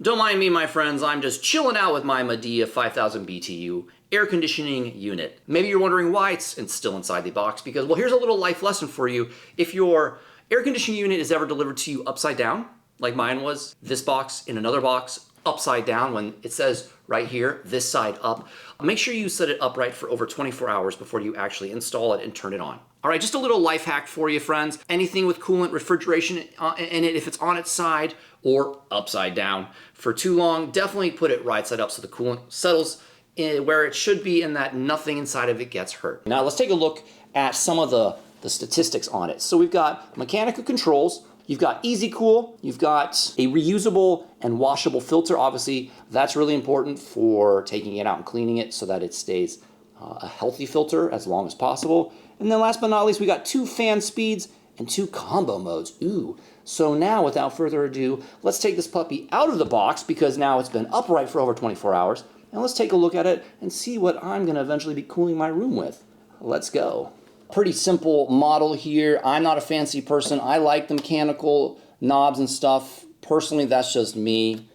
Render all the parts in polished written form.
Don't mind me, my friends, I'm just chilling out with my Midea 5000 BTU air conditioning unit. Maybe you're wondering why it's still inside the box, because, well, here's a little life lesson for you. If your air conditioning unit is ever delivered to you upside down, like mine was, this box in another box, upside down, when it says right here, this side up, make sure you set it upright for over 24 hours before you actually install it and turn it on. All right, just a little life hack for you, friends. Anything with coolant, refrigeration in it, if it's on its side or upside down for too long, definitely put it right side up so the coolant settles where it should be and that nothing inside of it gets hurt. Now let's take a look at some of the statistics on it. So we've got mechanical controls, you've got easy cool, you've got a reusable and washable filter. Obviously, that's really important for taking it out and cleaning it so that it stays a healthy filter as long as possible. And then last but not least, we got 2 fan speeds and 2 combo modes. Ooh. So now, without further ado, let's take this puppy out of the box because now it's been upright for over 24 hours. And let's take a look at it and see what I'm gonna eventually be cooling my room with. Let's go. Pretty simple model here. I'm not a fancy person. I like the mechanical knobs and stuff. Personally, that's just me.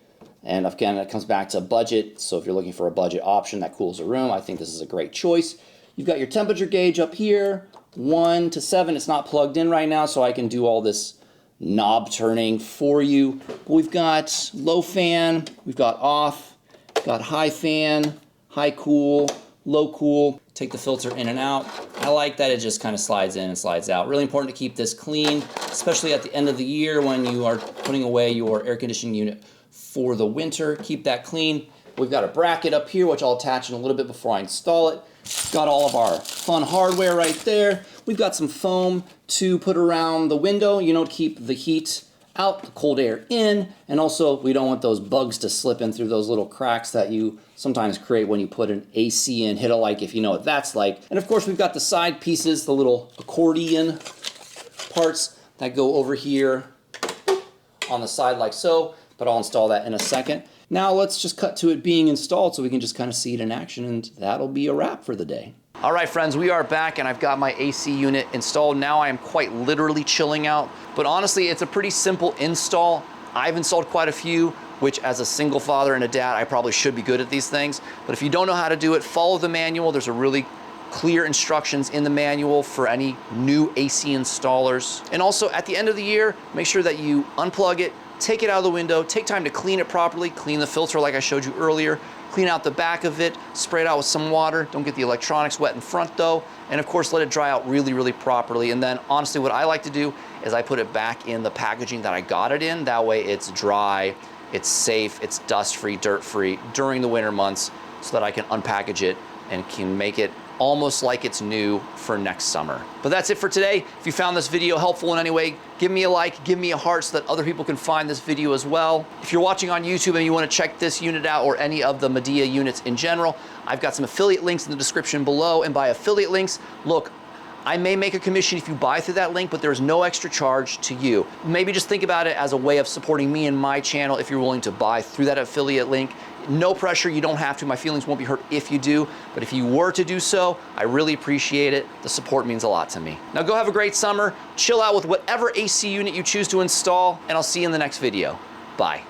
And again, it comes back to budget. So if you're looking for a budget option that cools a room, I think this is a great choice. You've got your temperature gauge up here, 1 to 7. It's not plugged in right now, so I can do all this knob turning for you. But we've got low fan, we've got off, got high fan, high cool, low cool. Take the filter in and out. I like that it just kind of slides in and slides out. Really important to keep this clean, especially at the end of the year when you are putting away your air conditioning unit for the winter. Keep that clean. We've got a bracket up here, which I'll attach in a little bit before I install it. Got all of our fun hardware right there. We've got some foam to put around the window, you know, to keep the heat out, the cold air in, and also we don't want those bugs to slip in through those little cracks that you sometimes create when you put an AC in. Hit a like if you know what that's like. And of course we've got the side pieces, the little accordion parts that go over here on the side like so, but I'll install that in a second. Now let's just cut to it being installed so we can just kind of see it in action, and that'll be a wrap for the day. All right, friends, we are back and I've got my AC unit installed. Now I am quite literally chilling out, but honestly, it's a pretty simple install. I've installed quite a few, which as a single father and a dad, I probably should be good at these things. But if you don't know how to do it, follow the manual. There's a really clear instructions in the manual for any new AC installers. And also at the end of the year, make sure that you unplug it, take it out of the window, take time to clean it properly, clean the filter like I showed you earlier, clean out the back of it, spray it out with some water. Don't get the electronics wet in front though. And of course, let it dry out really, really properly. And then honestly, what I like to do is I put it back in the packaging that I got it in. That way it's dry, it's safe, it's dust-free, dirt-free during the winter months so that I can unpackage it and can make it almost like it's new for next summer. But that's it for today. If you found this video helpful in any way, give me a like, give me a heart so that other people can find this video as well. If you're watching on YouTube and you want to check this unit out or any of the Midea units in general, I've got some affiliate links in the description below. And by affiliate links, look, I may make a commission if you buy through that link, but there's no extra charge to you. Maybe just think about it as a way of supporting me and my channel if you're willing to buy through that affiliate link. No pressure, you don't have to. My feelings won't be hurt if you do, but if you were to do so, I really appreciate it. The support means a lot to me. Now go have a great summer, chill out with whatever AC unit you choose to install, and I'll see you in the next video. Bye.